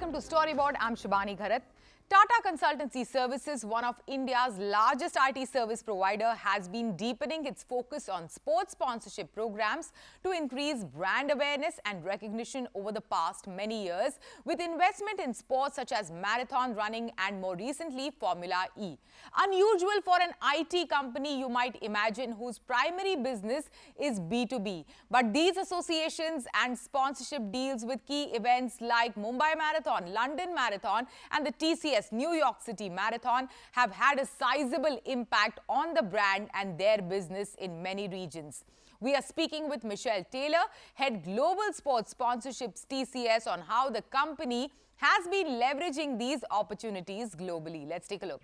welcome to Storyboard. I'm Shubhani Gharat. Tata Consultancy Services, one of India's largest IT service provider, has been deepening its focus on sports sponsorship programs to increase brand awareness and recognition over the past many years, with investment in sports such as marathon running and more recently Formula E. Unusual for an IT company, you might imagine, whose primary business is B2B. But these associations and sponsorship deals with key events like Mumbai Marathon, London Marathon and the TCS New York City Marathon have had a sizable impact on the brand and their business in many regions. We are speaking with Michelle Taylor, Head Global Sports Sponsorships TCS, on how the company has been leveraging these opportunities globally. Let's take a look.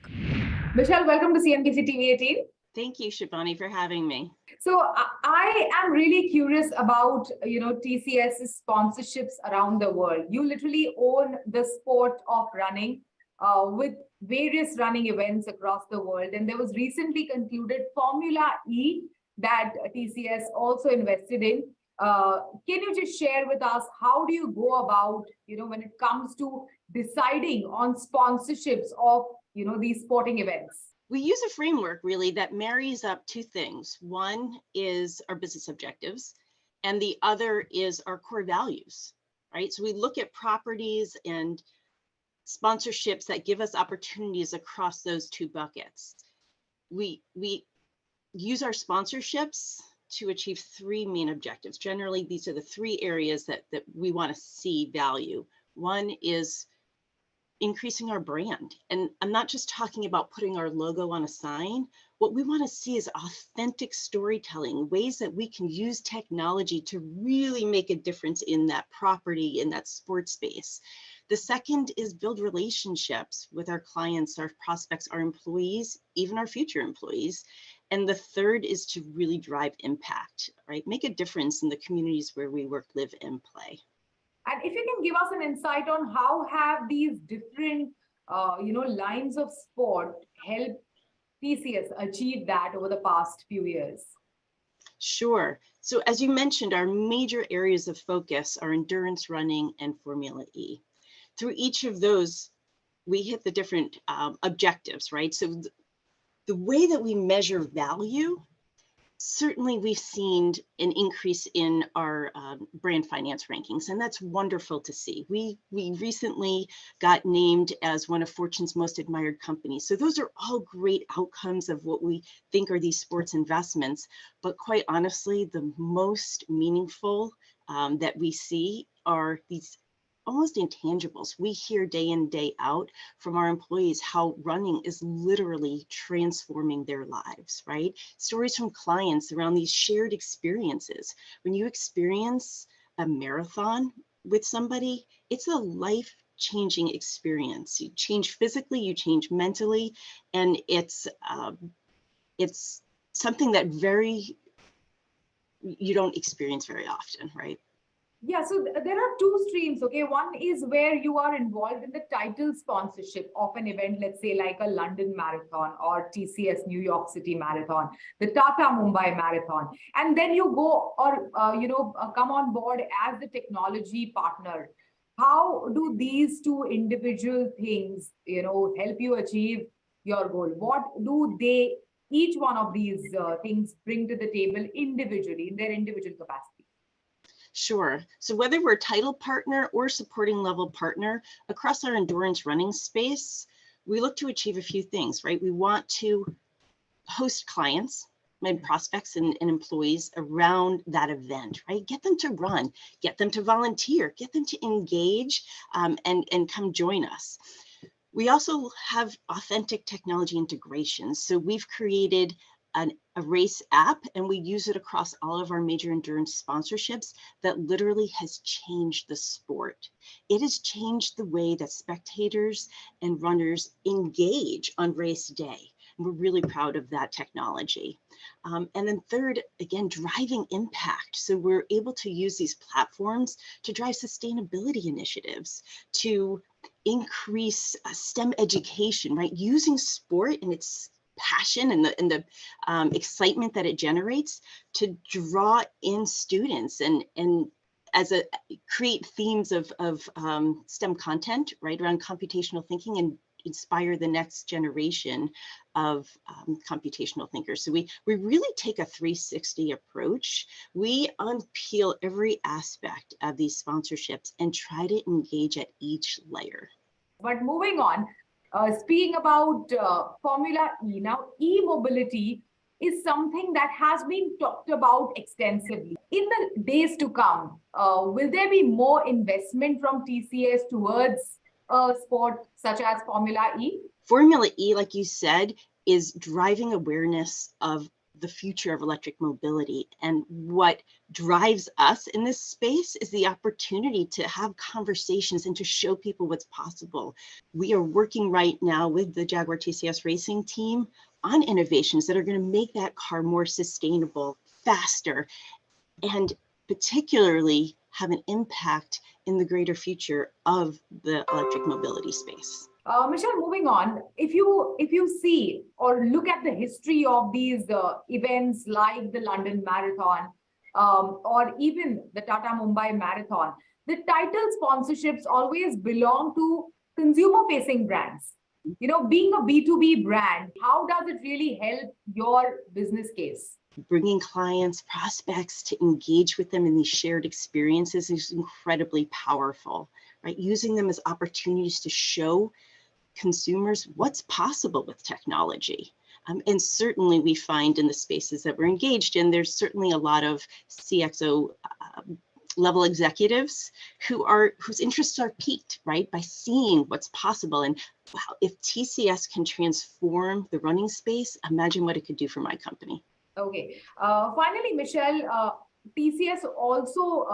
Michelle, welcome to CNBC-TV18. Thank you, Shubhani, for having me. So I am really curious about, TCS's sponsorships around the world. You literally own the sport of running with various running events across the world. And there was recently concluded Formula E that TCS also invested in. Can you just share with us, how do you go about, when it comes to deciding on sponsorships of, these sporting events? We use a framework really that marries up two things. One is our business objectives, and the other is our core values, right? So we look at properties and sponsorships that give us opportunities across those two buckets. We use our sponsorships to achieve three main objectives. Generally, these are the three areas that we want to see value. One is increasing our brand. And I'm not just talking about putting our logo on a sign. What we want to see is authentic storytelling, ways that we can use technology to really make a difference in that property, in that sports space. The second is build relationships with our clients, our prospects, our employees, even our future employees. And the third is to really drive impact, right? Make a difference in the communities where we work, live, and play. And if you can give us an insight on how have these different, lines of sport helped TCS achieve that over the past few years? Sure. So as you mentioned, our major areas of focus are endurance running and Formula E. Through each of those, we hit the different objectives, right? So the way that we measure value, certainly we've seen an increase in our brand finance rankings, and that's wonderful to see. We recently got named as one of Fortune's most admired companies. So those are all great outcomes of what we think are these sports investments. But quite honestly, the most meaningful that we see are these almost intangibles. We hear day in, day out from our employees how running is literally transforming their lives, right? Stories from clients around these shared experiences. When you experience a marathon with somebody, it's a life-changing experience. You change physically, you change mentally, and it's something that you don't experience very often, right? Yeah, so there are two streams, okay? One is where you are involved in the title sponsorship of an event, let's say like a London Marathon or TCS New York City Marathon, the Tata Mumbai Marathon. And then you go or, come on board as the technology partner. How do these two individual things, help you achieve your goal? What do each one of these things bring to the table individually in their individual capacity? Sure. So whether we're a title partner or supporting level partner across our endurance running space, we look to achieve a few things, right? We want to host clients and prospects and employees around that event, right? Get them to run, get them to volunteer, get them to engage and come join us. We also have authentic technology integrations. So we've created a race app, and we use it across all of our major endurance sponsorships that literally has changed the sport. It has changed the way that spectators and runners engage on race day. And we're really proud of that technology. And then third, again, driving impact. So we're able to use these platforms to drive sustainability initiatives, to increase STEM education, right? Using sport and its passion and the excitement that it generates to draw in students and create themes of STEM content, right, around computational thinking and inspire the next generation of computational thinkers. So we really take a 360 approach. We unpeel every aspect of these sponsorships and try to engage at each layer. But moving on, speaking about Formula E, now e-mobility is something that has been talked about extensively. In the days to come, will there be more investment from TCS towards a sport such as Formula E? Formula E, like you said, is driving awareness of the future of electric mobility. And what drives us in this space is the opportunity to have conversations and to show people what's possible. We are working right now with the Jaguar TCS racing team on innovations that are going to make that car more sustainable, faster, and particularly have an impact in the greater future of the electric mobility space. Michelle, moving on, if you see or look at the history of these events like the London Marathon or even the Tata Mumbai Marathon, the title sponsorships always belong to consumer-facing brands. You know, being a B2B brand, how does it really help your business case? Bringing clients, prospects to engage with them in these shared experiences is incredibly powerful, right? Using them as opportunities to show consumers what's possible with technology. And certainly we find in the spaces that we're engaged in, there's certainly a lot of CXO level executives whose interests are piqued, right, by seeing what's possible. And wow, if TCS can transform the running space, imagine what it could do for my company. Okay. Finally, Michelle, TCS also,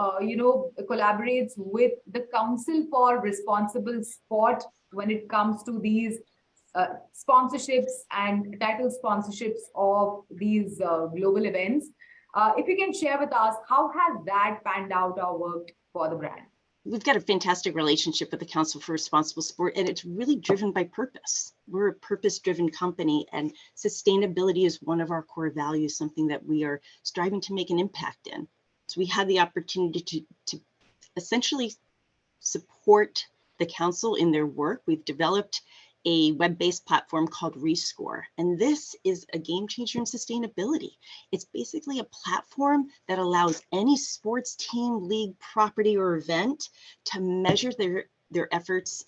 collaborates with the Council for Responsible Sport when it comes to these sponsorships and title sponsorships of these global events. If you can share with us, how has that panned out or worked for the brand? We've got a fantastic relationship with the Council for Responsible Sport, and it's really driven by purpose. We're a purpose-driven company, and sustainability is one of our core values, something that we are striving to make an impact in. So we had the opportunity to essentially support the Council in their work. We've developed a web-based platform called Rescore, and this is a game changer in sustainability. It's basically a platform that allows any sports team, league, property, or event to measure their efforts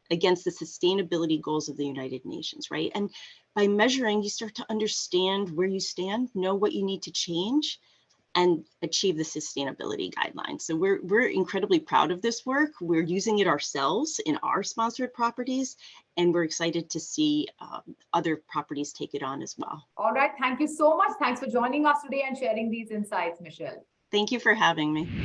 against the sustainability goals of the United Nations, right? And by measuring, you start to understand where you stand, know what you need to change, and achieve the sustainability guidelines. So we're incredibly proud of this work. We're using it ourselves in our sponsored properties, and we're excited to see other properties take it on as well. All right. Thank you so much. Thanks for joining us today and sharing these insights, Michelle. Thank you for having me.